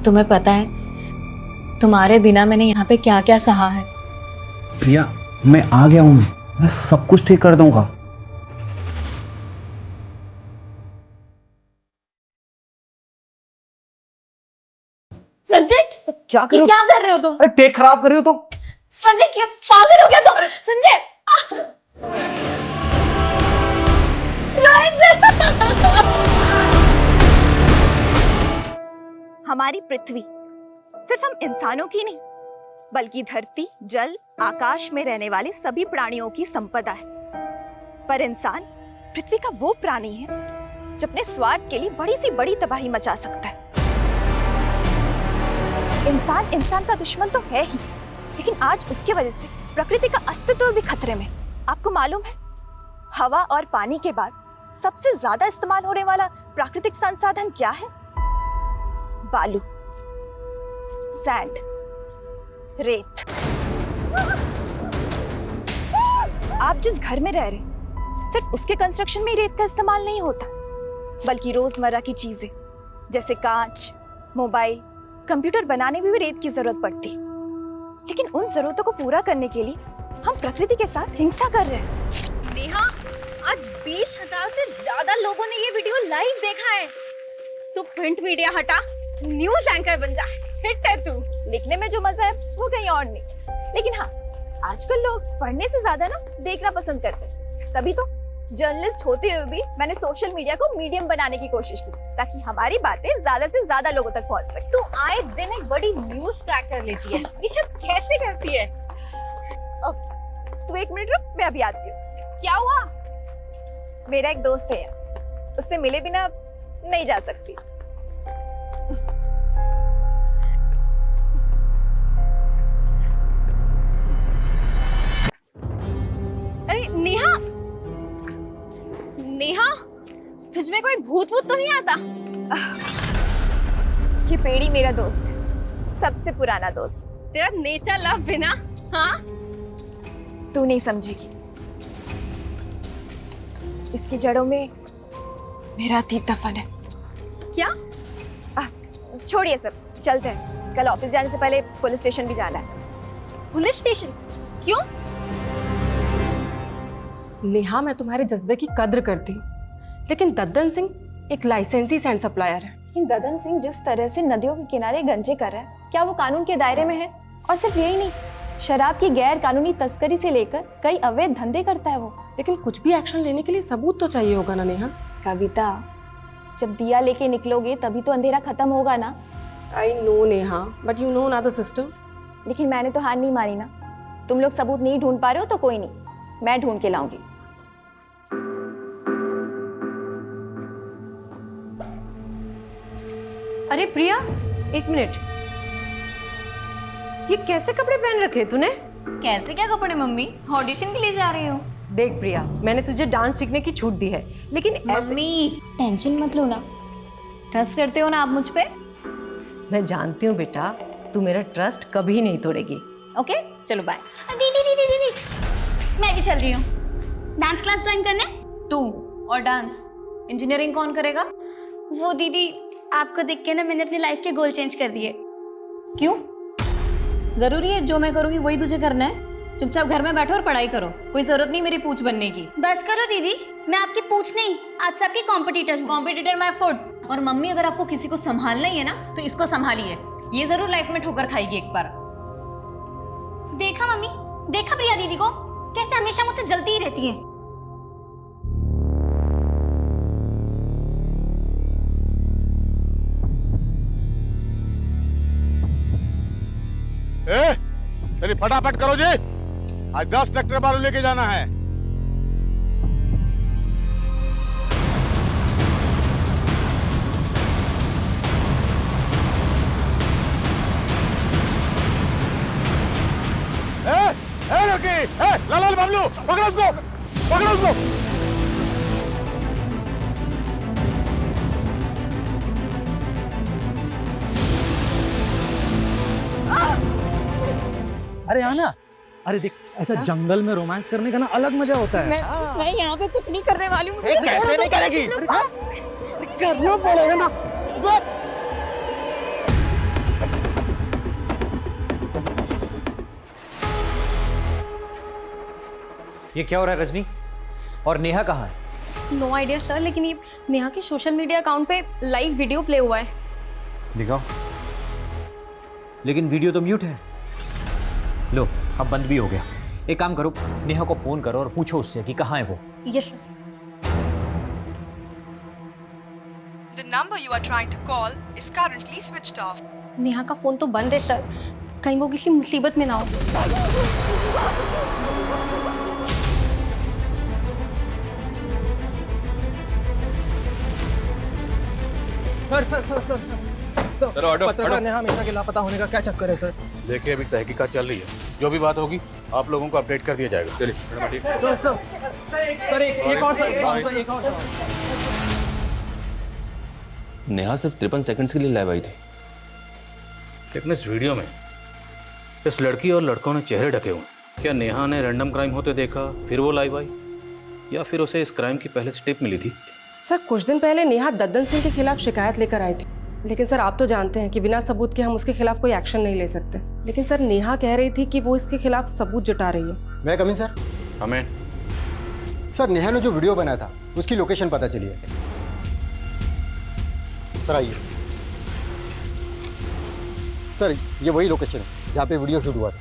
तुम्हें पता है तुम्हारे बिना मैंने यहाँ पे क्या क्या सहा है। प्रिया, मैं आ गया हूँ, मैं सब कुछ ठीक कर दूंगा। संजय, क्या कर ये रहे हो? क्या कर रहे हो तुम? अरे टेक खराब कर रही हो तुम। संजय, क्या पागल हो गया तुम? संजय, रोहित हमारी पृथ्वी सिर्फ हम इंसानों की नहीं बल्कि धरती, जल, आकाश में रहने वाले सभी प्राणियों की संपदा है। पर इंसान पृथ्वी का वो प्राणी है जो अपने स्वार्थ के लिए बड़ी सी बड़ी तबाही मचा सकता है। इंसान का दुश्मन तो है ही, लेकिन आज उसके वजह से प्रकृति का अस्तित्व भी खतरे में। आपको मालूम है, हवा और पानी के बाद सबसे ज्यादा इस्तेमाल होने वाला प्राकृतिक संसाधन क्या है? बालू, सैंड, रेत। आप जिस घर में रह रहे सिर्फ उसके कंस्ट्रक्शन में रेत का इस्तेमाल नहीं होता, बल्कि रोजमर्रा की चीजें जैसे कांच, मोबाइल, कंप्यूटर बनाने में भी रेत की जरूरत पड़ती है। लेकिन उन जरूरतों को पूरा करने के लिए हम प्रकृति के साथ हिंसा कर रहे हैं। नेहा, आज 20,000 से ज्यादा लोगों ने ये वीडियो लाइव देखा है। तू प्रिंट मीडिया हटा, न्यूज एंकर बन जा। हिट है तू। लिखने में जो मजा है वो कहीं और नहीं, लेकिन हाँ, आजकल लोग पढ़ने से ज्यादा ना देखना पसंद करते हैं। तभी तो जर्नलिस्ट होते हुए भी मैंने सोशल मीडिया को मीडियम बनाने की कोशिश की, ताकि हमारी बातें ज्यादा से ज्यादा लोगों तक पहुंच सके। तू आए दिन एक बड़ी न्यूज क्रैक कर लेती है। ये सब कैसे करती है? तू एक मिनट रुक, मैं अभी आती हूँ। क्या हुआ? मेरा एक दोस्त है, उससे मिले बिना नहीं जा सकती। अरे नेहा, नेहा, तुझ में कोई भूत वूत तो नहीं आता? ये पेड़ी मेरा दोस्त है, सबसे पुराना दोस्त। तेरा नेचर लव बिना, हाँ? तू नहीं समझेगी, इसकी जड़ों में मेरा अतीत दफन है। क्या? छोड़िए सब, चलते हैं। कल ऑफिस जाने से पहले पुलिस स्टेशन भी जाना है। Police station? क्यों? नेहा, मैं तुम्हारे जज्बे की कद्र करती हूँ, लेकिन दद्दन सिंह एक लाइसेंसी सैंड सप्लायर है। लेकिन ददन सिंह जिस तरह से नदियों के किनारे गंजे कर रहा है, क्या वो कानून के दायरे में है? और सिर्फ यही नहीं, शराब की गैर कानूनी तस्करी से लेकर कई अवैध धंधे करता है वो। लेकिन कुछ भी एक्शन लेने के लिए सबूत तो चाहिए होगा ना नेहा। कविता, जब दिया लेके निकलोगे तभी तो अंधेरा खत्म होगा ना। I know Neha, but you know ना द सिस्टम। लेकिन मैंने तो हार नहीं मानी ना। तुम लोग सबूत नहीं ढूंढ पा रहे हो तो कोई नहीं, मैं ढूंढ के लाऊंगी। अरे प्रिया, एक मिनट, ये कैसे कपड़े पहन रखे तूने? कैसे क्या कपड़े मम्मी? ऑडिशन के लिए जा रही हो? देख प्रिया, मैंने तुझे डांस सीखने की छूट दी है, लेकिन ऐसे... मम्मी टेंशन मत लो ना, ट्रस्ट करते हो ना आप मुझ पे? मैं जानती हूँ बेटा, तू मेरा ट्रस्ट कभी नहीं तोड़ेगी। ओके चलो बाय। दीदी दीदी दीदी, मैं भी चल रही हूँ डांस क्लास ज्वाइन करने। तू और डांस, इंजीनियरिंग कौन करेगा? वो दीदी, आपको देख के ना मैंने अपनी लाइफ के गोल चेंज कर दिए। क्यों? जरूरी है जो मैं करूंगी वही तुझे करना है? चुपचाप घर में बैठो और पढ़ाई करो, कोई जरूरत नहीं मेरी पूछ बनने की। बस करो दीदी, मैं आपकी पूछ नहीं, आज से आपकी कॉम्पिटिटर हूँ। Competitor my foot. और मम्मी, अगर आपको किसी को संभालना ही है ना तो इसको संभालिए, ये जरूर लाइफ में ठोकर खाएगी एक बार। देखा मम्मी, देखा प्रिया दीदी को कैसे हमेशा मुझसे जलती ही रहती है। चलिए फटाफट करो जी, आज 10 ट्रैक्टर बालू लेके जाना है। लड़की, लाल बबलू, पकड़ो उसको, पकड़ो उसको। अरे आना, अरे देख, ऐसा जंगल में रोमांस करने का ना अलग मजा होता है। मैं यहाँ पे कुछ नहीं करने वाली हूँ। कैसे नहीं करेगी? करना पड़ेगा ना। ये क्या हो रहा है रजनी? और नेहा कहाँ है? नो आइडिया सर, लेकिन ये नेहा के सोशल मीडिया अकाउंट पे लाइव वीडियो प्ले हुआ है। दिखाओ। लेकिन वीडियो तो म्यूट है। लो, अब बंद भी हो गया। एक काम करो, नेहा को फोन करो और पूछो उससे कि कहाँ है वो। Yes sir. The number you are trying to call is currently switched off. Neha का फोन तो बंद है सर, कहीं वो किसी मुसीबत में ना हो। सर पत्रकार नेहा मिश्रा के लापता होने का क्या चक्कर है सर? देखिए अभी तहकीकात चल रही है, जो भी बात होगी आप लोगों को अपडेट कर दिया जाएगा। चलिए सर एक और नेहा सिर्फ 53 सेकंड्स के लिए लाइव आई थी, लेकिन इस वीडियो में इस लड़की और लड़कों ने चेहरे ढके हुए हैं। क्या नेहा ने रैंडम क्राइम होते देखा फिर वो लाइव आई, या फिर उसे इस क्राइम की पहले से टिप मिली थी? सर कुछ दिन पहले नेहा दद्दन सिंह के खिलाफ शिकायत लेकर आई थी, लेकिन सर आप तो जानते हैं कि बिना सबूत के हम उसके खिलाफ कोई एक्शन नहीं ले सकते। लेकिन सर नेहा कह रही थी कि वो इसके खिलाफ सबूत जुटा रही है। मैं कमिंग सर? हमें सर नेहा ने जो वीडियो बनाया था उसकी लोकेशन पता चली है। सर आइए। सर ये वही लोकेशन है जहाँ पे वीडियो शूट हुआ था।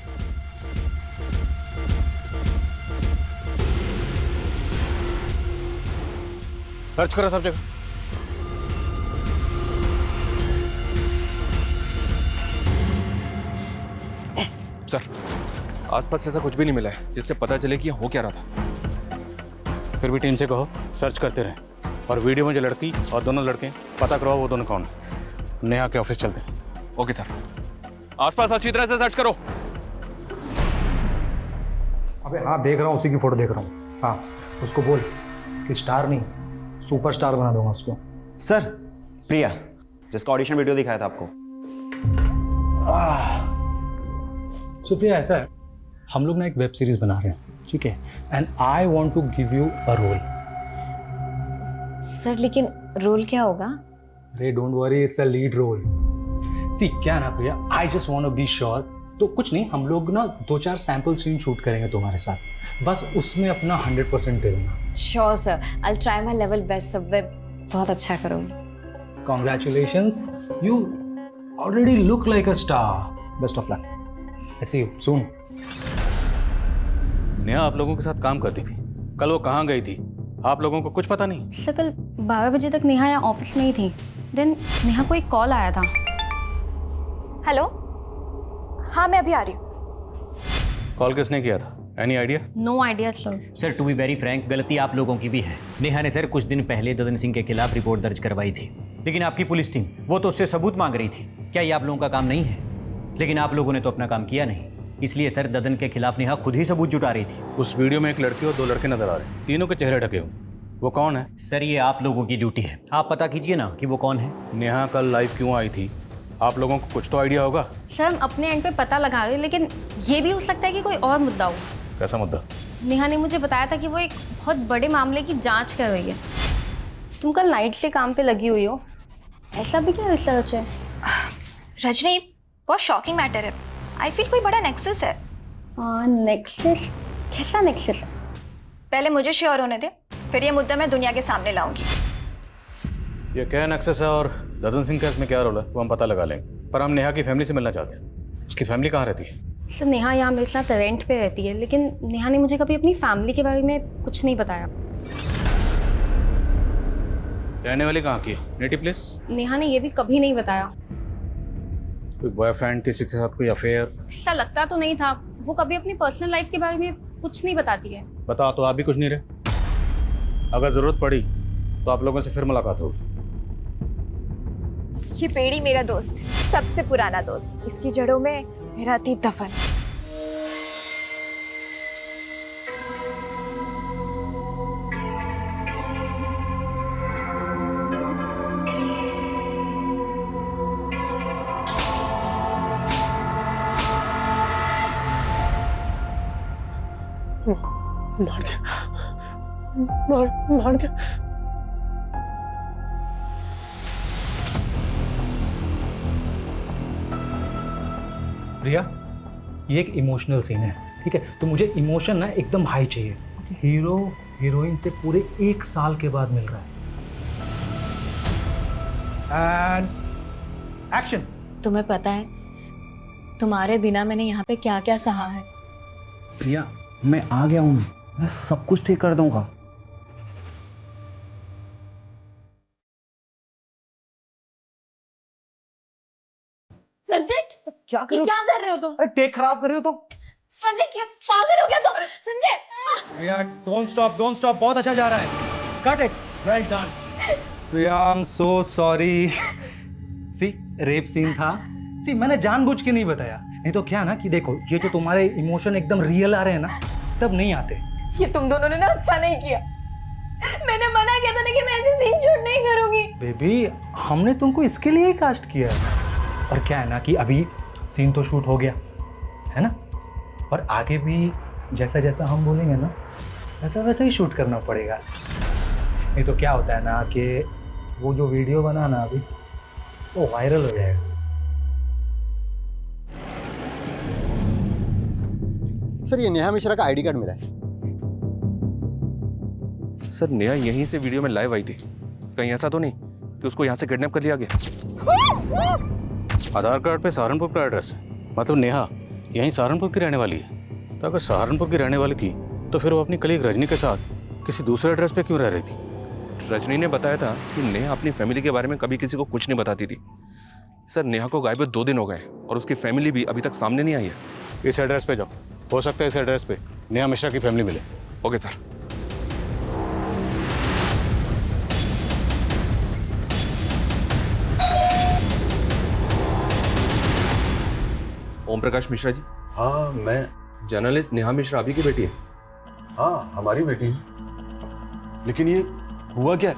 सर्च करो सब जगह। सर आसपास ऐसा कुछ भी नहीं मिला है जिससे पता चले कि हो क्या रहा था। फिर भी टीम से कहो सर्च करते रहें, और वीडियो में जो लड़की और दोनों लड़के पता करवाओ वो दोनों कौन है। नेहा के ऑफिस चलते हैं। ओके सर, आसपास अच्छी तरह से सर्च करो। अबे हाँ देख रहा हूँ, उसी की फोटो देख रहा हूँ। हाँ उसको बोल कि स्टार नहीं सुपरस्टार बना दूंगा उसको। सर प्रिया जिसका ऑडिशन वीडियो दिखाया था आपको। सुप्रिया ऐसा है, हम लोग ना एक वेब सीरीज बना रहे हैं, ठीक है, and I want to give you a role. Sir लेकिन रोल क्या होगा? अरे don't worry, it's a lead role. See क्या ना Priya, I just want to be sure. तो कुछ नहीं, हम लोग ना 2-4 सैंपल सीन शूट करेंगे तुम्हारे साथ, बस उसमें अपना 100% दे देना। Sure sir, I will try my level best sir, मैं बहुत अच्छा करूँगी। Congratulations, you already look like a star. Best of luck. I see you soon. Neha आप लोगों के साथ काम करती थी, कल वो कहाँ गई थी आप लोगों को कुछ पता नहीं? सर कल 12 बजे तक नेहा यहाँ ऑफिस में ही थी, देन नेहा को एक कॉल आया था। हेलो, हाँ मैं अभी आ रही हूँ। कॉल किसने किया था? Any idea? No idea sir. Sir to be very frank, गलती आप लोगों की भी है। नेहा ने सर कुछ दिन पहले ददन सिंह के खिलाफ रिपोर्ट दर्ज करवाई थी, लेकिन आपकी पुलिस टीम वो तो उससे सबूत मांग रही थी। क्या ये आप लोगों का काम नहीं है? लेकिन आप लोगों ने तो अपना काम किया नहीं, इसलिए सर ददन के खिलाफ नेहा खुद ही सबूत जुटा रही थी। उस वीडियो में एक लड़की और 2 लड़के नजर आ रहे हैं, तीनों के चेहरे ढके हुए। वो कौन है? सर ये आप लोगों की ड्यूटी है, आप पता कीजिए ना कि वो कौन है। नेहा कल लाइव क्यों आई थी? आप लोगों को कुछ तो आइडिया होगा। सर हम अपने एंड पे पता लगा रहे, लेकिन ये भी हो सकता है कि कोई और मुद्दा हो। कैसा मुद्दा? नेहा ने मुझे बताया था कि वो एक बहुत बड़े मामले की जांच कर रही है। तुम कल नाइट से काम पे लगी हुई हो, ऐसा भी क्या रिसर्च है? रजनी, बहुत शॉकिंग मैटर है। आई फील कोई बड़ा नेक्सस है। नेक्सस? कैसा नेक्सस है? पहले मुझे श्योर होने दे, फिर ये मुद्दा मैं दुनिया के सामने लाऊंगी। ये क्या एक्सेस है और ददन सिंह का इसमें क्या रोल है वो हम पता लगा लेंगे, पर हम नेहा की फैमिली से मिलना चाहते हैं। उसकी फैमिली कहाँ रहती है? सर नेहा यहाँ मेरे साथ रेंट पे रहती है, लेकिन नेहा ने मुझे कभी अपनी फैमिली के बारे में कुछ नहीं बताया। रहने वाली कहाँ की है? Native place? नेहा ने ये भी कभी नहीं बताया। कोई बॉयफ्रेंड, किसी के साथ कोई अफेयर? ऐसा लगता तो नहीं था, वो कभी अपनी पर्सनल लाइफ के बारे में कुछ नहीं बताती है। बता तो आप भी कुछ नहीं रहे। अगर जरूरत पड़ी तो आप लोगों से फिर मुलाकात होगी। ये पेड़ी मेरा दोस्त है, सबसे पुराना दोस्त। इसकी जड़ों में मेरा अतीत दफन है। मार दिया, मार दिया। प्रिया ये एक इमोशनल सीन है, ठीक है, तो मुझे इमोशन ना एकदम हाई चाहिए। हीरो हीरोइन से पूरे 1 साल के बाद मिल रहा है। And action. तुम्हें पता है तुम्हारे बिना मैंने यहाँ पे क्या क्या सहा है। प्रिया, मैं आ गया हूँ, मैं सब कुछ ठीक कर दूंगा। संजय क्या ये क्या कर रहे हो तुम? टेक खराब कर रहे हो तुम। संजय क्या पागल हो गया तुम? संजय प्रिया डोंट स्टॉप, बहुत अच्छा जा रहा है। Cut it, well done. Priya I am so sorry. See rape scene था। सी मैंने जानबूझ के नहीं बताया, नहीं तो क्या ना कि देखो ये जो तुम्हारे इमोशन एकदम रियल आ रहे हैं ना, तब नहीं आते। ये तुम दोनों ने ना अच्छा नहीं किया। मैंने मना किया था ना कि मैं ऐसे सीन शूट नहीं करूंगी। बेबी हमने तुमको इसके लिए ही कास्ट किया है। और क्या है ना कि अभी सीन तो शूट हो गया है ना, और आगे भी जैसा जैसा हम बोलेंगे ना वैसा वैसा ही शूट करना पड़ेगा। नहीं तो क्या होता है ना कि वो जो वीडियो बना ना अभी वो वायरल हो जाएगा। सर ये नेहा मिश्रा का आईडी कार्ड मिला है। सर नेहा यहीं से वीडियो में लाइव आई थी, कहीं ऐसा तो नहीं कि उसको यहाँ से किडनैप कर लिया गया? आधार कार्ड पे सहारनपुर का एड्रेस है, मतलब नेहा यहीं सहारनपुर की रहने वाली है। तो अगर सहारनपुर की रहने वाली थी तो फिर वो अपनी कलीग रजनी के साथ किसी दूसरे एड्रेस पे क्यों रह रही थी? रजनी ने बताया था कि नेहा अपनी फैमिली के बारे में कभी किसी को कुछ नहीं बताती थी। सर नेहा को गायब 2 दिन हो गए और उसकी फैमिली भी अभी तक सामने नहीं आई है। इस एड्रेस पे जाओ, हो सकता है इस एड्रेस पे नेहा मिश्रा की फैमिली मिले। Okay sir. ओम प्रकाश मिश्रा जी। हाँ मैं। जर्नलिस्ट नेहा मिश्रा अभी की बेटी है। हाँ हमारी बेटी है। लेकिन ये हुआ क्या?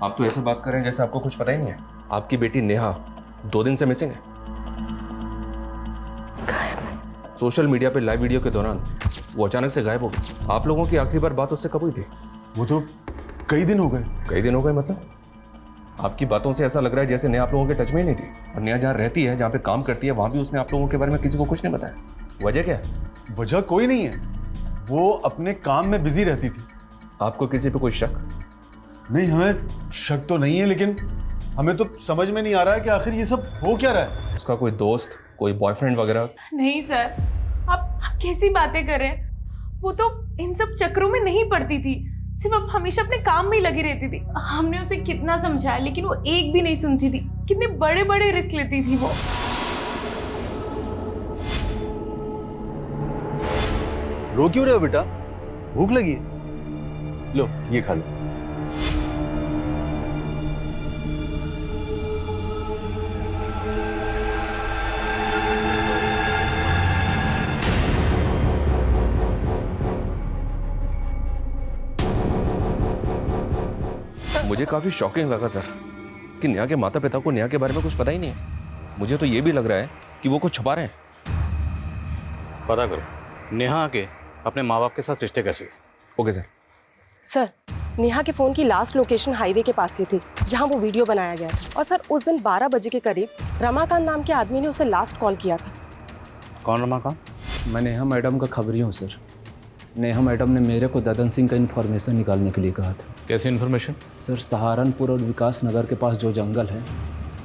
आप तो ऐसे बात कर रहे हैं जैसे आपको कुछ पता ही नहीं है। आपकी बेटी नेहा 2 दिन से मिसिंग है। सोशल मीडिया पे लाइव वीडियो के दौरान वो अचानक से गायब हो गई। आप लोगों की आखिरी बार बात उससे कब हुई थी? वो तो कई दिन हो गए। कई दिन हो गए मतलब? आपकी बातों से ऐसा लग रहा है जैसे नेहा आप लोगों के टच में ही नहीं थी। और नेहा जहाँ रहती है, जहाँ पे काम करती है, वहाँ भी उसने आप लोगों के बारे में किसी को कुछ नहीं बताया। वजह क्या है? वजह कोई नहीं है, वो अपने काम में बिजी रहती थी। आपको किसी पे कोई शक? नहीं हमें शक तो नहीं है, लेकिन हमें तो समझ में नहीं आ रहा है कि आखिर ये सब हो क्या रहा है। उसका कोई दोस्त, कोई बॉयफ्रेंड वगैरह? नहीं सर, आप कैसी बातें कर रहे हैं? वो तो इन सब चक्करों में नहीं पड़ती थी, सिर्फ अब हमेशा अपने काम में ही लगी रहती थी। हमने उसे कितना समझाया लेकिन वो एक भी नहीं सुनती थी। कितने बड़े बड़े रिस्क लेती थी वो। रो क्यों रहे हो बेटा? भूख लगी है? लो ये खा लो। मुझे काफी शॉकिंग लगा सर कि नेहा के माता पिता को नेहा के बारे में कुछ पता ही नहीं है। मुझे तो ये भी लग रहा है कि वो कुछ छुपा रहे हैं। पता करो नेहा के अपने माँ बाप के साथ रिश्ते कैसे? Okay sir. सर नेहा के फ़ोन की लास्ट लोकेशन हाईवे के पास की थी जहां वो वीडियो बनाया गया था। और सर उस दिन 12 बजे के करीब रमाकांत नाम के आदमी ने उसे लास्ट कॉल किया था। कौन रमाकांत? मैं नेहा मैडम का खबरी हूँ सर। नेहा मैडम ने मेरे को ददन सिंह का इन्फॉर्मेशन निकालने के लिए कहा था। कैसी इन्फॉर्मेशन? सर सहारनपुर और विकास नगर के पास जो जंगल है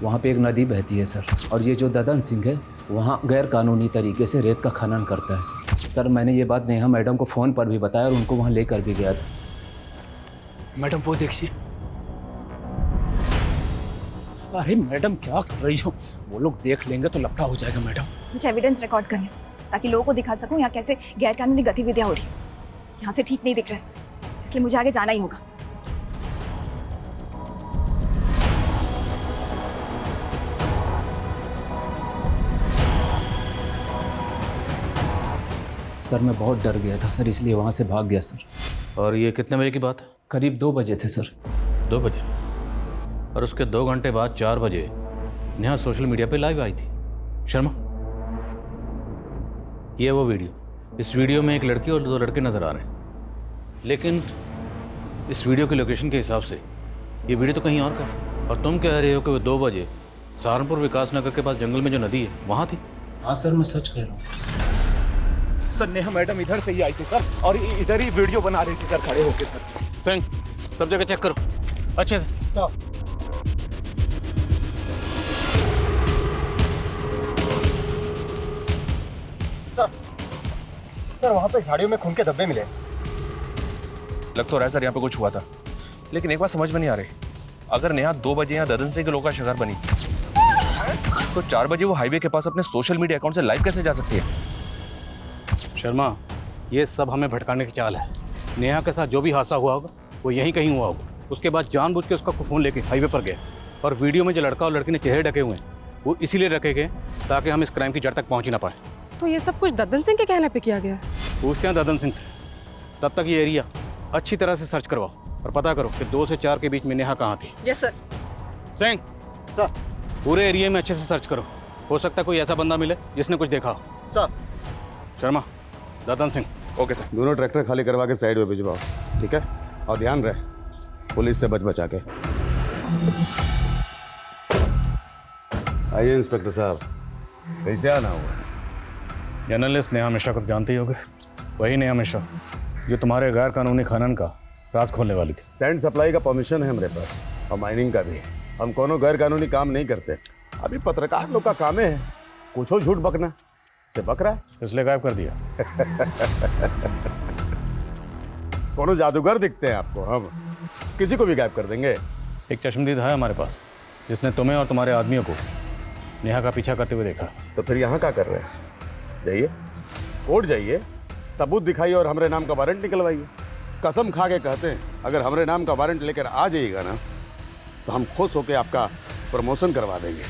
वहाँ पे एक नदी बहती है सर, और ये जो ददन सिंह है वहाँ गैर कानूनी तरीके से रेत का खनन करता है सर। सर मैंने ये बात नेहा मैडम को फ़ोन पर भी बताया और उनको वहाँ लेकर भी गया था। मैडम वो देखिए। अरे मैडम क्या कर रही हो? वो लोग देख लेंगे तो लफड़ा हो जाएगा मैडम। कुछ एविडेंस रिकॉर्ड करने ताकि लोगों को दिखा सकूं यहाँ कैसे गैरकानूनी गतिविधियां हो रही। यहाँ से ठीक नहीं दिख रहा है, इसलिए मुझे आगे जाना ही होगा। सर मैं बहुत डर गया था सर, इसलिए वहाँ से भाग गया सर। और ये कितने बजे की बात है? करीब 2 बजे थे सर। 2 बजे? और उसके 2 घंटे बाद 4 बजे नेहा सोशल मीडिया पे लाइव आई थी। शर्मा, ये वो वीडियो, इस वीडियो में एक लड़की और 2 लड़के नजर आ रहे हैं, लेकिन इस वीडियो की लोकेशन के हिसाब से ये वीडियो तो कहीं और का है। और तुम कह रहे हो कि वो 2 बजे सहारनपुर विकास नगर के पास जंगल में जो नदी है वहाँ थी? हाँ सर मैं सच कह रहा हूँ। सर नेहा मैडम इधर से ही आई थी सर, और इधर ही वीडियो बना रही थी सर, खड़े होके सर। सिंह, सब जगह चेक करो अच्छे से। सर वहाँ पे झाड़ियों में खून के धब्बे मिले। लग तो रहा है सर यहाँ पे कुछ हुआ था, लेकिन एक बात समझ में नहीं आ रही, अगर नेहा 2 बजे यहाँ ददन सिंह के लोगों का शिकार बनी तो 4 बजे वो हाईवे के पास अपने सोशल मीडिया अकाउंट से लाइव कैसे जा सकती है? शर्मा, ये सब हमें भटकाने की चाल है। नेहा के साथ जो भी हादसा हुआ होगा वो यहीं कहीं हुआ होगा। उसके बाद जानबूझ के उसका फ़ोन लेके हाईवे पर गए, और वीडियो में जो लड़का और लड़की ने चेहरे ढके हुए हैं वो इसीलिए रखे गए ताकि हम इस क्राइम की जड़ तक पहुँच ही ना पाए। तो ये सब कुछ ददन सिंह के कहने पे किया गया है? पूछते हैं ददन सिंह से। तब तक ये एरिया अच्छी तरह से सर्च करवाओ और पता करो कि 2 से 4 के बीच में नेहा कहाँ थी। Yes sir. सिंह, सर पूरे एरिया में अच्छे से सर्च करो, हो सकता है कोई ऐसा बंदा मिले जिसने कुछ देखा हो। Sir. Sharma, Dadan Singh. Okay sir. दोनों ट्रैक्टर खाली करवा के साइड में भिजवाओ, ठीक है? और ध्यान रहे पुलिस से बचा के। आइए इंस्पेक्टर साहब, कैसे आना हुआ? जर्नलिस्ट नेहा मिश्रा को जानते ही होगे, वही नेहा मिश्रा जो तुम्हारे गैर कानूनी खनन का राज खोलने वाली थी। सैंड सप्लाई का परमिशन है हमारे पास, और माइनिंग का भी। हम कोनो गैर कानूनी काम नहीं करते। अभी पत्रकार लोग का काम है कुछ हो झूठ बकना, से बक रहा है, इसलिए गायब कर दिया। कोनो जादूगर दिखते हैं आपको? हम किसी को भी गायब कर देंगे। एक चश्मदीद है हमारे पास जिसने तुम्हें और तुम्हारे आदमियों को नेहा का पीछा करते हुए देखा। तो फिर यहाँ क्या कर रहे हैं? जाइए कोर्ट जाइए, सबूत दिखाइए और हमारे नाम का वारंट निकलवाइए। कसम खा के कहते हैं, अगर हमारे नाम का वारंट लेकर आ जाइएगा ना तो हम खुश होकर आपका प्रमोशन करवा देंगे।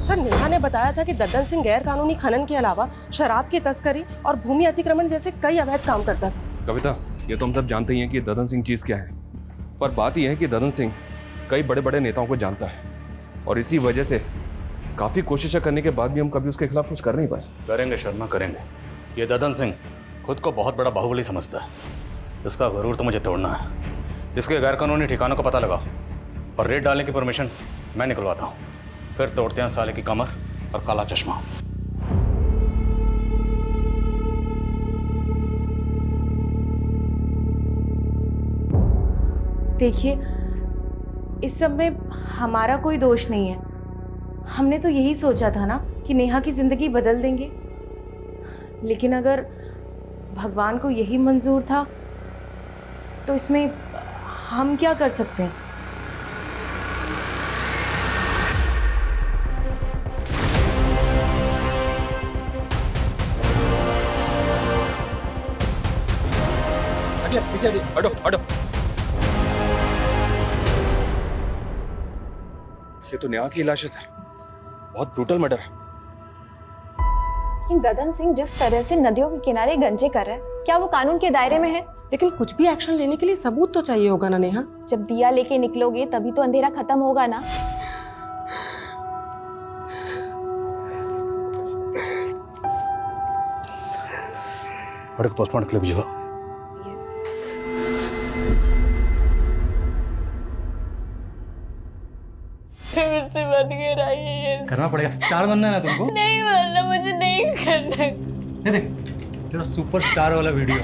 सर नेहा ने बताया था कि ददन सिंह गैर कानूनी खनन के अलावा शराब की तस्करी और भूमि अतिक्रमण जैसे कई अवैध काम करता था। कविता, ये तो हम सब जानते ही हैं कि ददन सिंह चीज़ क्या है, पर बात यह है कि ददन सिंह कई बड़े बड़े नेताओं को जानता है, और इसी वजह से काफ़ी कोशिशें करने के बाद भी हम कभी उसके खिलाफ कुछ कर नहीं पाए। करेंगे शर्मा, करेंगे। ये ददन सिंह खुद को बहुत बड़ा बाहुबली समझता है, इसका गरूर तो मुझे तोड़ना है। इसके गैरकानूनी ठिकानों का पता लगाओ और रेड डालने की परमिशन मैं निकलवाता हूँ, फिर तोड़ते हैं साले की कमर और काला चश्मा। देखिए, इस सब में हमारा कोई दोष नहीं है। हमने तो यही सोचा था ना कि नेहा की ज़िंदगी बदल देंगे, लेकिन अगर भगवान को यही मंजूर था तो इसमें हम क्या कर सकते हैं? हटो हटो। ये तो नेहा की लाश है सर, बहुत ब्रूटल मर्डर है। लेकिन ददन सिंह जिस तरह से नदियों के किनारे गंजे कर रहा है, क्या वो कानून के दायरे में है? लेकिन कुछ भी एक्शन लेने के लिए सबूत तो चाहिए होगा ना नेहा। जब दिया लेके निकलोगे तभी तो अंधेरा खत्म होगा ना। पोस्टमार्टम के लिए भेजो। मुझसे बन के रहिए। करना पड़ेगा, स्टार बनना है ना तुमको? नहीं बनना, मुझे नहीं करना। ये देख तेरा सुपर स्टार वाला वीडियो,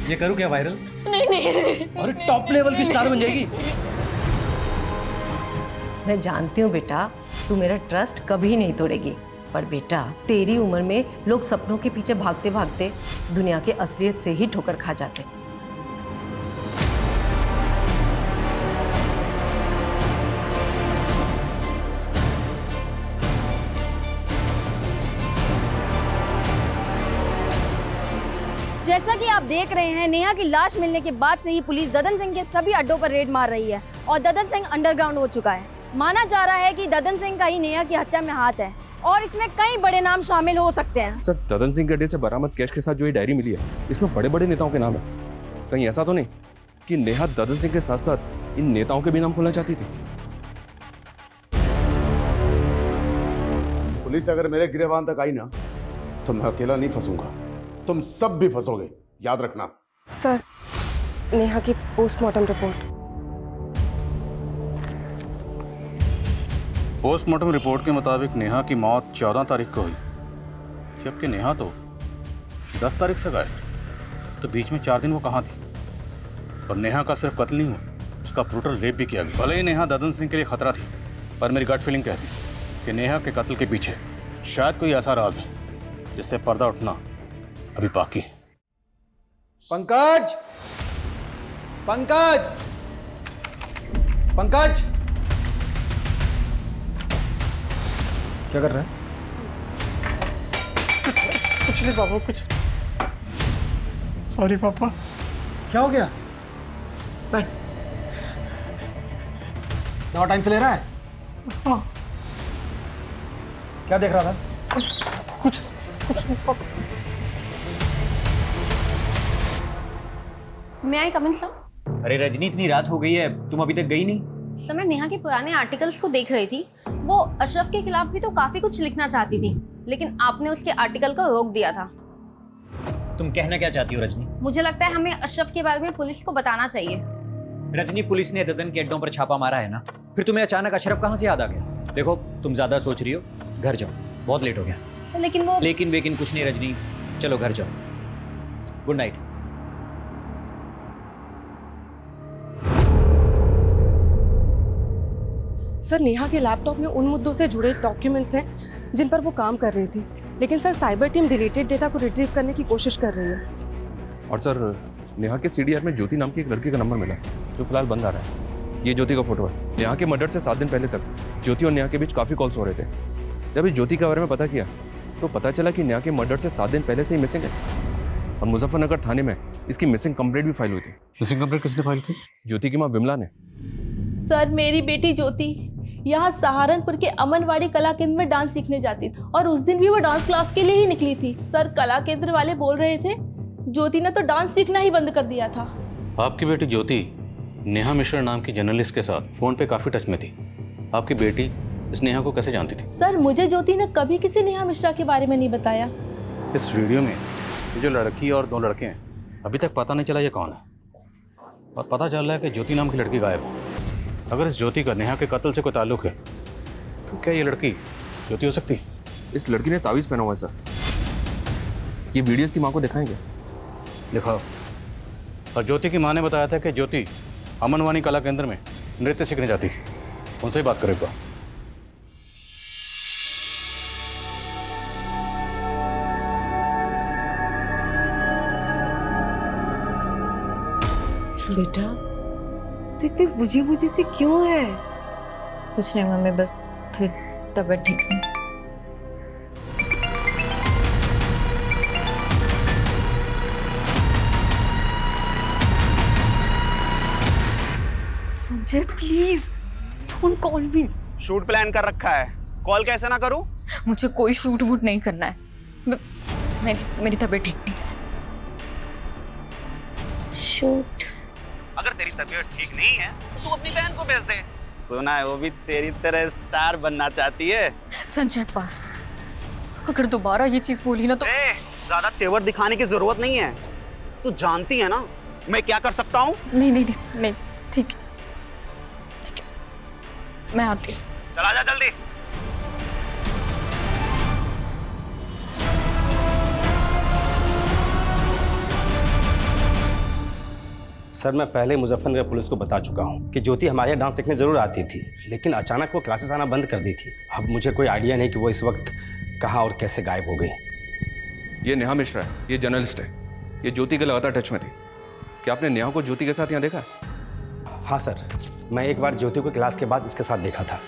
ये करूँ क्या वायरल? नहीं नहीं। और टॉप लेवल की स्टार बन जाएगी। मैं जानती हूँ बेटा, तू मेरा ट्रस्ट कभी नहीं तोड़ेगी, पर बेटा तेरी उम्र में लोग सपनों के पीछे भागते भागते दुनिया के असलियत से ही ठोकर खा जाते। जैसा कि आप देख रहे हैं, नेहा की लाश मिलने के बाद से ही पुलिस ददन सिंह के सभी अड्डों पर रेड मार रही है और ददन सिंह अंडरग्राउंड हो चुका है। माना जा रहा है कि ददन सिंह का ही नेहा की हत्या में हाथ है और इसमें कई बड़े नाम शामिल हो सकते हैं। सर, ददन सिंह के अड्डे से बरामद कैश के साथ जो ये डायरी मिली है, इसमें बड़े बड़े नेताओं के नाम है। कहीं ऐसा तो नहीं कि नेहा ददन सिंह के साथ साथ इन नेताओं के भी नाम खोलना चाहती थी? पुलिस अगर मेरे गिरेबान तक आई ना तो मैं अकेला नहीं फंसूंगा, तुम सब भी फंसोगे, याद रखना। सर, नेहा की पोस्टमार्टम रिपोर्ट। पोस्टमार्टम रिपोर्ट के मुताबिक नेहा की मौत 14 तारीख को हुई, जबकि नेहा तो 10 तारीख से गायब। तो बीच में 4 दिन वो कहाँ थी? और नेहा का सिर्फ कत्ल नहीं हुआ, उसका ब्रूटल रेप भी किया गया। भले ही नेहा ददन सिंह के लिए खतरा थी, पर मेरी गट फीलिंग कहती कि नेहा के कत्ल के पीछे शायद कोई ऐसा राज है जिससे पर्दा उठना अभी बाकी है। पंकज, पंकज, पंकज, क्या कर रहा है? कुछ नहीं पापा, कुछ। सॉरी पापा। क्या हो गया? बैठ। दवा टाइम से ले रहा है? हाँ। क्या देख रहा था? कुछ नहीं पापा। मैं आई कमिंग सर? अरे रजनी, इतनी रात हो गई है, तुम अभी तक गई नहीं? सर, मैं नेहा के पुराने आर्टिकल्स को देख रही थी। वो अशरफ के खिलाफ भी तो काफी कुछ लिखना चाहती थी, लेकिन आपने उसके आर्टिकल को रोक दिया था। तुम कहना क्या चाहती हो रजनी? मुझे लगता है हमें अशरफ के बारे में पुलिस को बताना चाहिए। रजनी, पुलिस ने ददन के अड्डों पर छापा मारा है ना, फिर तुम्हें अचानक अशरफ कहाँ से याद आ गया? देखो, तुम ज्यादा सोच रही हो, घर जाओ, बहुत लेट हो गया। सर, लेकिन वो लेकिन कुछ नहीं रजनी, चलो घर जाओ। Good night. सर, नेहा के लैपटॉप में उन मुद्दों से जुड़े डॉक्यूमेंट्स हैं जिन पर वो काम कर रही थी, लेकिन sir cyber team deleted data को रिट्रीव करने की कोशिश कर रही है। और सर, नेहा के सीडीआर में ज्योति नाम की एक लड़की का नंबर मिला जो फिलहाल बंद आ रहा है। ये ज्योति का फोटो है। नेहा के मर्डर से 7 दिन पहले तक ज्योति और नेहा के बीच काफ़ी कॉल्स हो रहे थे। जब इस ज्योति के बारे में पता किया तो पता चला कि नेहा के मर्डर से 7 दिन पहले से ही मिसिंग है, और मुजफ्फरनगर थाने में इसकी मिसिंग कंप्लेंट भी फाइल हुई थी। मिसिंग कंप्लेंट किसने फाइल की? ज्योति की माँ विमला ने। सर, मेरी बेटी ज्योति यहाँ सहारनपुर के अमनवाड़ी कला केंद्र में डांस सीखने जाती थी, और उस दिन भी वो डांस क्लास के लिए ही निकली थी। सर, कला केंद्र वाले बोल रहे थे ज्योति ने तो डांस सीखना ही बंद कर दिया था। आपकी बेटी ज्योति नेहा मिश्रा नाम की जर्नलिस्ट के साथ फोन पे काफी टच में थी। आपकी बेटी इस नेहा को कैसे जानती थी? सर, मुझे ज्योति ने कभी किसी नेहा मिश्रा के बारे में नहीं बताया। इस वीडियो में ये जो लड़की और 2 लड़के हैं, अभी तक पता नहीं चला ये कौन है, और पता चल रहा है कि ज्योति नाम की लड़की गायब है। अगर इस ज्योति का नेहा के कत्ल से कोई ताल्लुक है तो क्या ये लड़की ज्योति हो सकती है? इस लड़की ने तावीज़ पहना हुआ है सर। ये वीडियो इसकी माँ को दिखाएंगे? दिखाओ। और ज्योति की माँ ने बताया था कि ज्योति अमनवाणी कला केंद्र में नृत्य सीखने जाती है। उनसे ही बात करेगा। बेटा, तो इतनी बुझी बुझी सी क्यों है? कुछ नहीं मम्मी, बस थोड़ी तबीयत ठीक नहीं। Sanjay, please don't call me. Shoot plan कर रखा है, कॉल कैसे ना करूं? मुझे कोई शूट वूट नहीं करना है। मेरी तबीयत ठीक नहीं है। शूट? अगर तेरी तबीयत ठीक नहीं है तो तू अपनी बहन को भेज दे। सुना है वो भी तेरी तरह स्टार बनना चाहती है। संजय, बस अगर दोबारा ये चीज बोली ना तो ज्यादा तेवर दिखाने की जरूरत नहीं है। तू जानती है ना मैं क्या कर सकता हूँ। नहीं, ठीक है, मैं आती हूँ। चला जा जल्दी। सर, मैं पहले मुजफ्फरनगर पुलिस को बता चुका हूँ कि ज्योति हमारे यहाँ डांस सीखने जरूर आती थी, लेकिन अचानक वो क्लासेस आना बंद कर दी थी। अब मुझे कोई आइडिया नहीं कि वो इस वक्त कहाँ और कैसे गायब हो गई। ये नेहा मिश्रा है, ये जर्नलिस्ट है, ये ज्योति के लगातार टच में थी। क्या आपने नेहा को ज्योति के साथ यहाँ देखा? हाँ सर, मैं एक बार ज्योति को क्लास के बाद इसके साथ देखा था।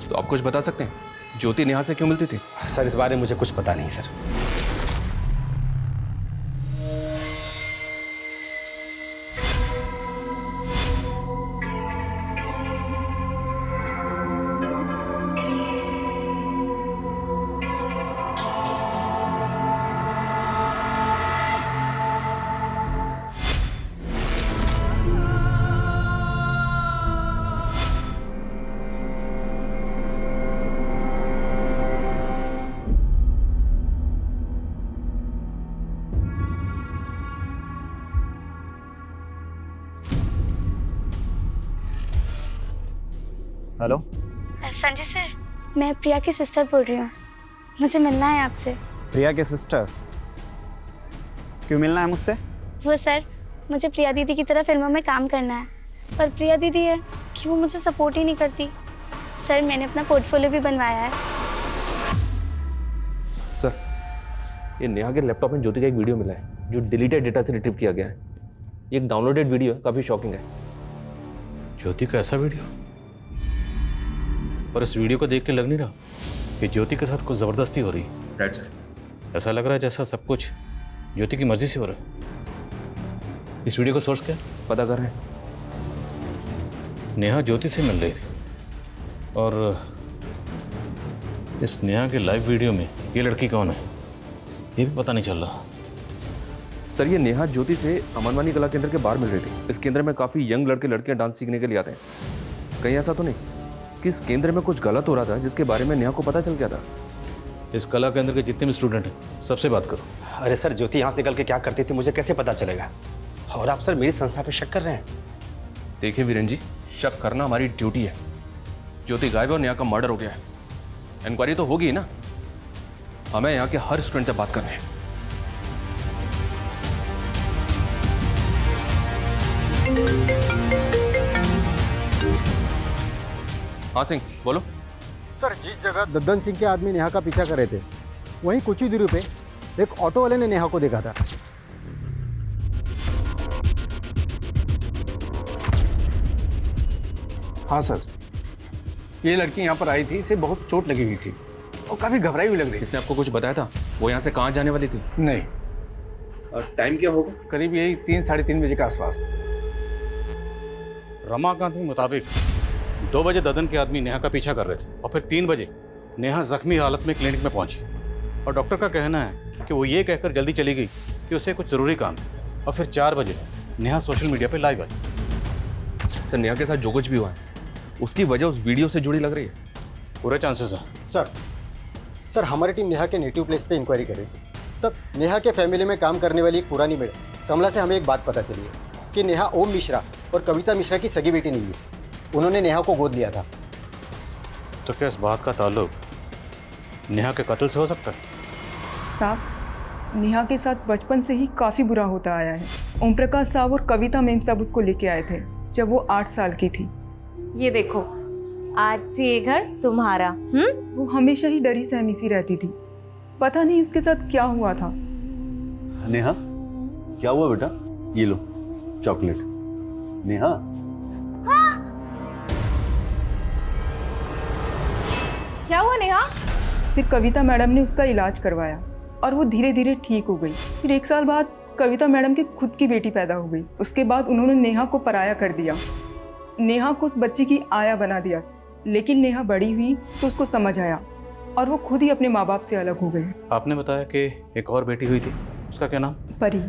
तो आप कुछ बता सकते हैं, ज्योति नेहा से क्यों मिलती थी? सर, इस बारे में मुझे कुछ पता नहीं सर। हेलो। संजय सर, मैं प्रिया की सिस्टर बोल रही हूँ, मुझे मिलना है आपसे। प्रिया के सिस्टर? क्यों मिलना है मुझसे? वो सर, मुझे प्रिया दीदी की तरह फिल्मों में काम करना है, पर प्रिया दीदी है कि वो मुझे सपोर्ट ही नहीं करती। सर, मैंने अपना पोर्टफोलियो भी बनवाया है। सर, ये नेहा के लैपटॉप में ज्योति का एक वीडियो मिला है जो डिलीटेड डेटा से रिट्रीव किया गया है। ये एक डाउनलोडेड वीडियो है, काफ़ी शॉकिंग है। ज्योति का ऐसा वीडियो? पर इस वीडियो को देख के लग नहीं रहा कि ज्योति के साथ कुछ ज़बरदस्ती हो रही है। Right sir. ऐसा लग रहा है जैसा सब कुछ ज्योति की मर्जी से हो रहा है। इस वीडियो का सोर्स क्या? पता कर रहे हैं। नेहा ज्योति से मिल रही थी और इस नेहा के लाइव वीडियो में ये लड़की कौन है ये भी पता नहीं चल रहा। सर, ये नेहा ज्योति से अमनवानी कला केंद्र के बाहर मिल रही थी। इस केंद्र में काफ़ी यंग लड़के लड़कियां डांस सीखने के लिए आते हैं। कहीं ऐसा तो नहीं कि इस केंद्र में कुछ गलत हो रहा था जिसके बारे में नेहा को पता चल गया था? इस कला केंद्र के जितने भी स्टूडेंट हैं सबसे बात करो। अरे सर, ज्योति यहाँ से निकल के क्या करती थी मुझे कैसे पता चलेगा? और आप सर मेरी संस्था पे शक कर रहे हैं? देखिए वीरेन जी, शक करना हमारी ड्यूटी है। ज्योति गायब और नेहा का मर्डर हो गया है। इंक्वायरी तो होगी ना। हमें यहाँ के हर स्टूडेंट से बात करनी है। हाँ सिंह, बोलो। सर, जिस जगह दद्दन सिंह के आदमी नेहा का पीछा कर रहे थे, वहीं कुछ ही दूरी पे एक ऑटो वाले ने नेहा को देखा था। हाँ सर, ये लड़की यहाँ पर आई थी, इसे बहुत चोट लगी हुई थी और काफ़ी घबराई हुई लग रही थी। इसने आपको कुछ बताया था? वो यहाँ से कहाँ जाने वाली थी? नहीं। और टाइम क्या होगा? करीब यही 3-3:30 बजे के आसपास। रमाकांत के मुताबिक 2 बजे ददन के आदमी नेहा का पीछा कर रहे थे और फिर 3 बजे नेहा जख्मी हालत में क्लिनिक में पहुंची और डॉक्टर का कहना है कि वो ये कहकर जल्दी चली गई कि उसे कुछ ज़रूरी काम है। और फिर 4 बजे नेहा सोशल मीडिया पे लाइव आई। सर, नेहा के साथ जो कुछ भी हुआ है उसकी वजह उस वीडियो से जुड़ी लग रही है। पूरे चांसेस हैं। सर, हमारी टीम नेहा के नेटिव प्लेस पे इंक्वायरी कर रही थी। तब नेहा के फैमिली में काम करने वाली एक पुरानी मेड कमला से हमें एक बात पता चली है कि नेहा ओम मिश्रा और कविता मिश्रा की सगी बेटी नहीं है। उन्होंने नेहा को गोद लिया था। तो क्या इस बात का ताल्लुक नेहा के कत्ल से हो सकता है? साहब, नेहा के साथ बचपन से ही काफ़ी बुरा होता आया है। ओम प्रकाश साहब और कविता मैम साहब उसको लेके आए थे जब वो 8 साल की थी। ये देखो, आज से ये घर तुम्हारा। वो हमेशा ही डरी सहमी सी रहती थी। पता नहीं उसके साथ क्या हुआ था। नेहा, क्या हुआ बेटा? ये लो चॉकलेट। नेहा, क्या हुआ नेहा? फिर कविता मैडम ने उसका इलाज करवाया और वो धीरे धीरे ठीक हो गई। फिर 1 साल बाद कविता मैडम की खुद की बेटी पैदा हो गई। उसके बाद उन्होंने नेहा को पराया कर दिया। नेहा को उस बच्ची की आया बना दिया। लेकिन नेहा बड़ी हुई तो उसको समझ आया और वो खुद ही अपने माँ बाप से अलग हो गई। आपने बताया कि एक और बेटी हुई थी, उसका क्या नाम? परी।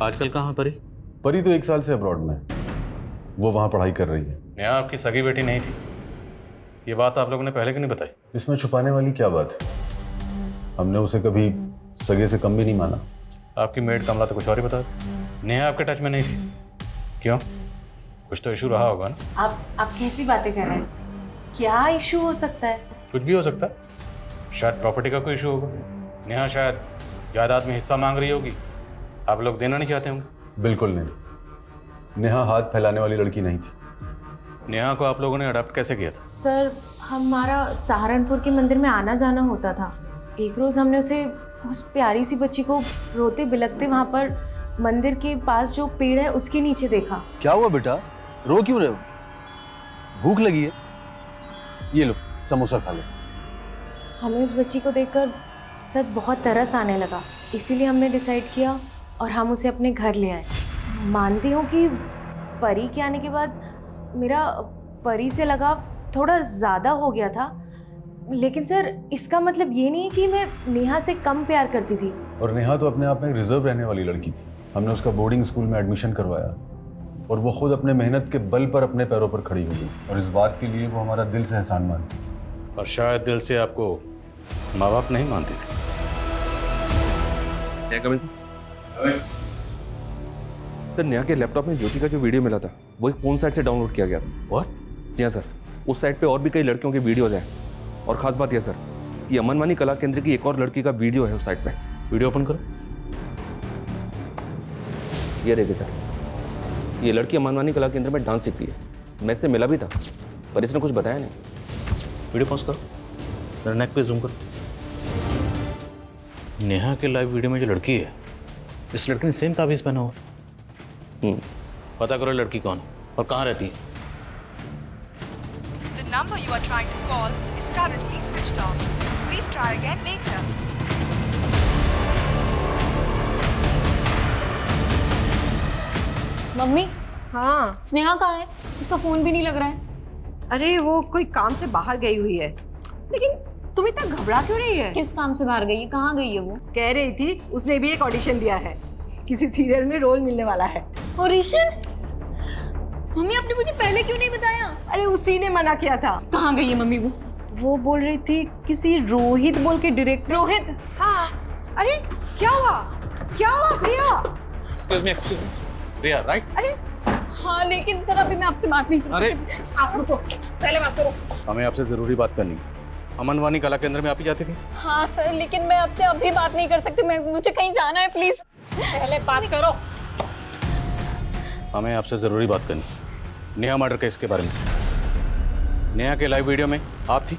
आजकल कहाँ परी? परी तो 1 साल से अब्रॉड में, वो वहाँ पढ़ाई कर रही है। नेहा आपकी सगी बेटी नहीं थी, ये बात आप लोगों ने पहले क्यों नहीं बताई? इसमें छुपाने वाली क्या बात है? हमने उसे कभी सगे से कम भी नहीं माना। आपकी मेड कमला तो कुछ और ही बता। नेहा आपके टच में नहीं थी, क्यों? कुछ तो इशू रहा होगा ना? आप कैसी बातें कर रहे हैं? क्या इशू हो सकता है? कुछ भी हो सकता है। शायद प्रॉपर्टी का कोई इशू होगा। नेहा शायद जायदाद में हिस्सा मांग रही होगी, आप लोग देना नहीं चाहते होंगे। बिल्कुल नहीं, नेहा हाथ फैलाने वाली लड़की नहीं थी। नेहा को आप लोगों ने अडॉप्ट कैसे किया था? सर, हमारा सहारनपुर के मंदिर में आना जाना होता था। एक रोज़ हमने उस प्यारी सी बच्ची को रोते बिलखते वहाँ पर मंदिर के पास जो पेड़ है उसके नीचे देखा। क्या हुआ बेटा? रो क्यों रहे हो? भूख लगी है? ये लो समोसा खा लो। हमें उस बच्ची को देखकर सर बहुत तरस आने लगा, इसीलिए हमने डिसाइड किया और हम उसे अपने घर ले आए। मानती हूँ कि परी के आने के बाद मेरा परी से लगाव थोड़ा ज़्यादा हो गया था, लेकिन सर इसका मतलब ये नहीं कि मैं नेहा से कम प्यार करती थी। और नेहा तो अपने आप में रिजर्व रहने वाली लड़की थी। हमने उसका बोर्डिंग स्कूल में एडमिशन करवाया और वो खुद अपने मेहनत के बल पर अपने पैरों पर खड़ी हो गई और इस बात के लिए वो हमारा दिल से एहसान मानती थी। और शायद दिल से आपको माँ बाप नहीं मानती थी। सर, नेहा के लैपटॉप में ज्योति का जो वीडियो मिला था वो एक फोन साइट से डाउनलोड किया गया था। व्हाट? जी हाँ सर, उस साइट पे और भी कई लड़कियों की वीडियोज हैं। और ख़ास बात यह सर कि अमनवानी कला केंद्र की एक और लड़की का वीडियो है उस साइट पे। वीडियो ओपन करो। ये देखिए सर, ये लड़की अमनवानी कला केंद्र में डांस सीखती है। मैं इससे मिला भी था पर इसने कुछ बताया नहीं। वीडियो पॉज करो, मेरे नेक पे जूम करो। नेहा के लाइव वीडियो में जो लड़की है, इस लड़की ने सेम ताबीज़ पहना हुआ। पता करो लड़की कौन है और कहाँ रहती है। The number you are trying to call is currently switched off. Please try again later. Mummy, हाँ स्नेहा कहाँ है? उसका फोन भी नहीं लग रहा है। अरे वो कोई काम से बाहर गई हुई है। लेकिन तुम इतना घबरा क्यों रही है? किस काम से बाहर गई है? कहाँ गई है वो? कह रही थी उसने भी एक ऑडिशन दिया है, किसी सीरियल में रोल मिलने वाला है। ऑडिशन? मम्मी आपने मुझे पहले क्यों नहीं बताया? अरे उसी ने मना किया था। कहाँ गई है मम्मी वो? वो बोल रही थी किसी रोहित बोल के डायरेक्टर। रोहित? हाँ। अरे क्या हुआ? क्या हुआ प्रिया? एक्सक्यूज मी प्रिया, राइट? अरे हाँ लेकिन सर अभी मैं आपसे बात नहीं कर अरे आप रुको, पहले बात करो। हमें आपसे जरूरी बात करनी है। अमनवानी कला केंद्र में आप ही जाती थी? हाँ सर, लेकिन मैं आपसे अभी बात नहीं कर सकती। मुझे कहीं जाना है, प्लीज पहले बात करो। हमें आपसे जरूरी बात करनी है, नेहा मर्डर केस के बारे में। नेहा के लाइव वीडियो में आप थी?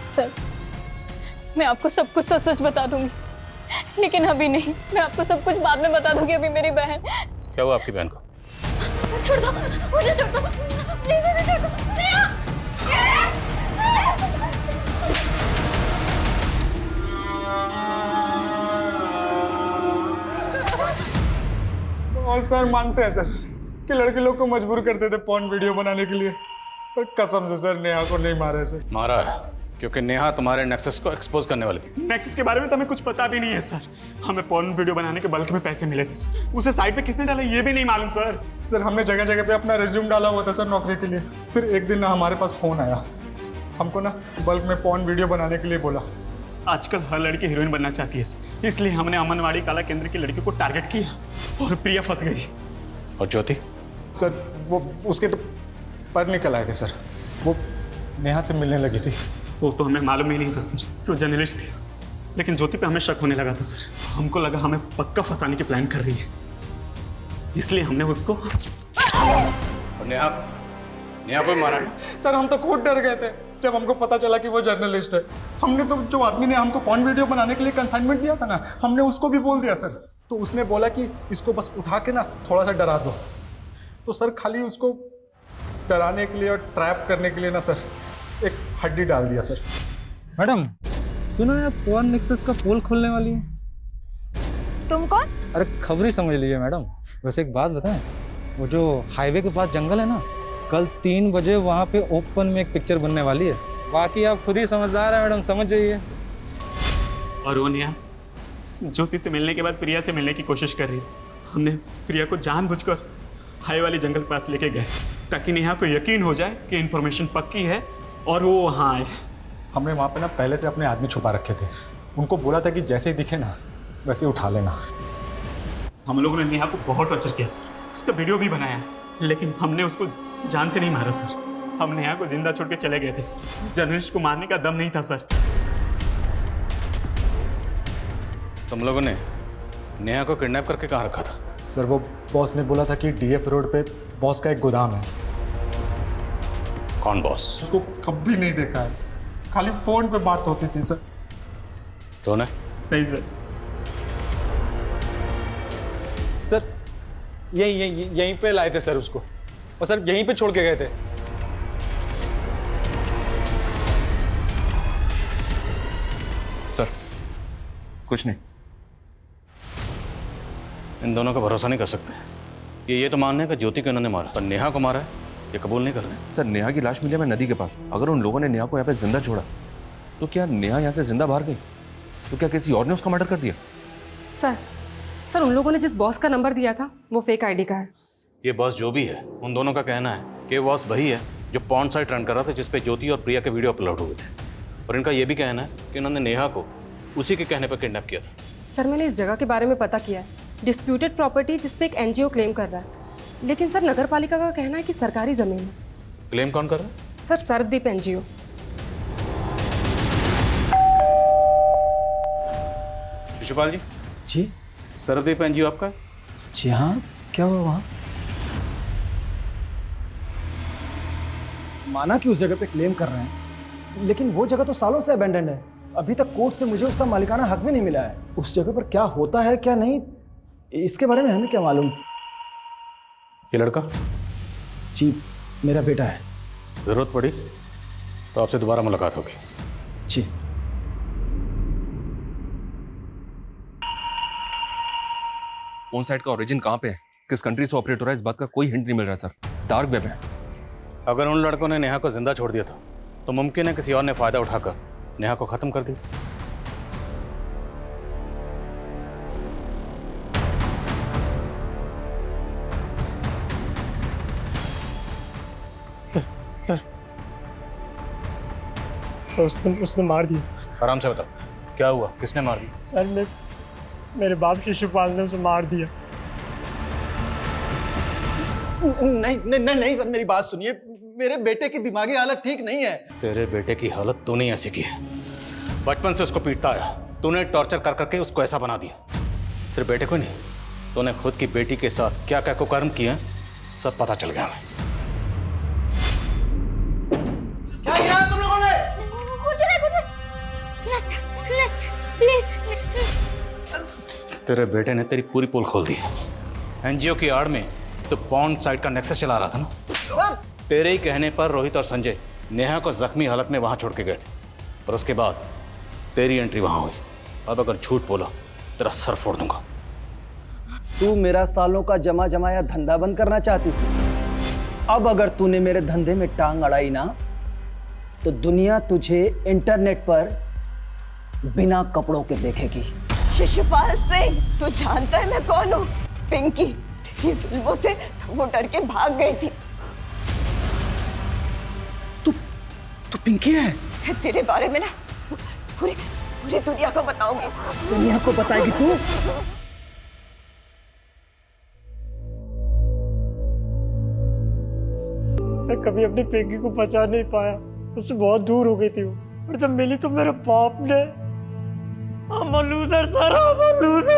सर मैं आपको सब कुछ सच सच बता दूंगी, लेकिन अभी नहीं। मैं आपको सब कुछ बाद में बता दूंगी। अभी मेरी बहन। क्या हुआ आपकी बहन को? छोड़ दो मुझे, छोड़ दो प्लीज, मुझे छोड़ दो। स्नेहा! और सर मानते हैं सर कि लड़के लोग को मजबूर करते थे पॉर्न वीडियो बनाने के लिए, पर कसम से सर नेहा को नहीं मारे सर। मारा है क्योंकि नेहा तुम्हारे नेक्सस को एक्सपोज करने वाली थी। नेक्सस के बारे में तो हमें कुछ पता भी नहीं है सर। हमें पॉर्न वीडियो बनाने के बल्क में पैसे मिले थे सर। उसे साइट पे किसने डाला ये भी नहीं मालूम सर। सर हमने जगह जगह पे अपना रिज्यूम डाला हुआ था सर नौकरी के लिए। फिर एक दिन ना हमारे पास फ़ोन आया, हमको ना बल्क में पॉर्न वीडियो बनाने के लिए बोला। आजकल हर लड़की हीरोइन बनना चाहती है सर, इसलिए हमने अमनवाड़ी कला केंद्र की लड़की को टारगेट किया और प्रिया फंस गई। और ज्योति? सर वो उसके तो पर निकल आए थे सर। वो नेहा से मिलने लगी थी। वो तो हमें मालूम ही नहीं था सर कि वो जर्नलिस्ट थी, लेकिन ज्योति पे हमें शक होने लगा था सर। हमको लगा हमें पक्का फंसाने की प्लान कर रही है, इसलिए हमने उसको। और नेहा को मारा है? सर हम तो खुद डर गए थे जब हमको पता चला कि वो जर्नलिस्ट है। हमने तो जो आदमी ने हमको पॉर्न वीडियो बनाने के लिए कंसाइनमेंट दिया था ना, हमने उसको भी बोल दिया सर। तो उसने बोला कि इसको बस उठा के ना थोड़ा सा डरा दो। तो सर खाली उसको डराने के लिए और ट्रैप करने के लिए ना सर एक हड्डी डाल दिया सर। मैडम सुनो यार, पॉर्न नेक्सस का पोल खोलने वाली है। तुम कौन? अरे खबर ही समझ लीजिए मैडम। वैसे एक बात बताएं, वो जो हाईवे के पास जंगल है ना, कल 3 बजे वहाँ पे ओपन में एक पिक्चर बनने वाली है। बाकी आप खुद ही समझदार हैं मैडम, समझ जाइए। और वो नेहा ज्योति से मिलने के बाद प्रिया से मिलने की कोशिश कर रही थी। हमने प्रिया को जानबूझकर हाई वाली जंगल के पास लेके गए ताकि नेहा को यकीन हो जाए कि इन्फॉर्मेशन पक्की है और वो वहाँ आए। हमने वहाँ पे ना पहले से अपने आदमी छुपा रखे थे। उनको बोला था कि जैसे ही दिखे ना वैसे ही उठा लेना। हम लोगों ने नेहा को बहुत टॉर्चर किया सर, उसका वीडियो भी बनाया, लेकिन हमने उसको जान से नहीं मारा सर। हम नेहा को जिंदा छोड़ के चले गए थे सर। जर्नलिस्ट को मारने का दम नहीं था सर। तुम लोगों ने नेहा को किडनैप करके कहाँ रखा था? सर वो बॉस ने बोला था कि डीएफ रोड पे बॉस का एक गोदाम है। कौन बॉस? उसको कभी नहीं देखा है, खाली फोन पे बात होती थी सर। तो नहीं सर। सर यहीं पे लाए थे सर उसको, और सर यहीं पे छोड़ के गए थे। सर कुछ नहीं। इन दोनों का भरोसा नहीं कर सकते। ये तो मानने का ज्योति को इन्होंने मारा, पर नेहा को मारा है ये कबूल नहीं कर रहे। सर नेहा की लाश मिली हमें नदी के पास। अगर उन लोगों ने नेहा को यहाँ पे जिंदा छोड़ा तो क्या नेहा यहाँ से जिंदा बाहर गई? तो क्या किसी और ने उसका मर्डर कर दिया? सर उन लोगों ने जिस बॉस का नंबर दिया था वो फेक आईडी का है। ये बॉस जो भी है, उन दोनों का कहना है कि बॉस वही है जो पॉर्न साइट रन कर रहा था जिसपे ज्योति और प्रिया के वीडियो अपलोड हुए थे। और इनका ये भी कहना है कि उन्होंने नेहा को उसी के कहने पर किडनैप किया था। सर मैंने इस जगह के बारे में पता किया है, डिस्प्यूटेड प्रॉपर्टी जिस पे एक एनजीओ क्लेम कर रहा है। लेकिन सर नगर पालिका का कहना है कि सरकारी ज़मीन है। क्लेम कौन कर रहा है? Sir Sardeep NGO. शिशुपाल जी। जी। सरदीप एनजीओ आपका? जी हाँ, क्या हुआ वहाँ? माना कि उस जगह पे क्लेम कर रहे हैं, लेकिन वो जगह तो सालों से अबेंडेंड है। अभी तक कोर्ट से मुझे उसका मालिकाना हक भी नहीं मिला है। उस जगह पर क्या होता है क्या नहीं, इसके बारे में हमें क्या मालूम। ये लड़का? जी मेरा बेटा है। जरूरत पड़ी तो आपसे दोबारा मुलाकात होगी। जी। ऑन साइट का ओरिजिन कहाँ पे है, किस कंट्री से ऑपरेट हो रहा है, इस बात का कोई हिंट नहीं मिल रहा सर। डार्क वेब है। अगर उन लड़कों ने नेहा को जिंदा छोड़ दिया था तो मुमकिन है किसी और ने फायदा उठाकर नेहा को खत्म कर दिया। सर उसने मार दिया। आराम से बताओ क्या हुआ, किसने मार दिया? सर मेरे बाप शिशुपाल ने उसे मार दिया। नहीं नहीं नहीं नहीं सर, मेरी बात सुनिए, मेरे बेटे की दिमागी हालत ठीक नहीं है। तेरे बेटे की हालत तूने ऐसी की है, बचपन से उसको पीटता आया, तूने टॉर्चर कर करके उसको ऐसा बना दिया। सिर्फ बेटे को नहीं, तूने खुद की बेटी के साथ क्या क्या कुकर्म किए सब पता चल गया हमें। क्या किया तुम लोगों ने? तेरे बेटे ने तेरी पूरी पोल खोल दी। एनजीओ की आड़ में तो पॉन्ड साइट का नेक्सस चला रहा था ना। सर तेरे ही कहने पर रोहित और संजय नेहा को जख्मी हालत में वहां छोड़ के गए थे, और उसके बाद तेरी एंट्री वहां हुई। अब अगर झूठ बोला तेरा सर फोड़ दूंगा। तू मेरा सालों का जमा जमाया धंधा बंद करना चाहती थी। अब अगर तूने मेरे धंधे में टांग अड़ाई ना, तो दुनिया तुझे इंटरनेट पर बिना कपड़ों के देखेगी। शिशुपाल सिंह, तू जानता है मैं कौन हूँ? पिंकी। तेरी जुल्मों से वो डर के भाग गई थी। तू पिंकी है? तेरे बारे में ना पूरी दुनिया को बताऊंगी। दुनिया को बताएगी तू? मैं कभी अपनी पिंकी को पहचान नहीं पाया, उससे बहुत दूर हो गई थी वो। और जब मिली तो मेरे बाप ने I'm a loser, sir, I'm a loser.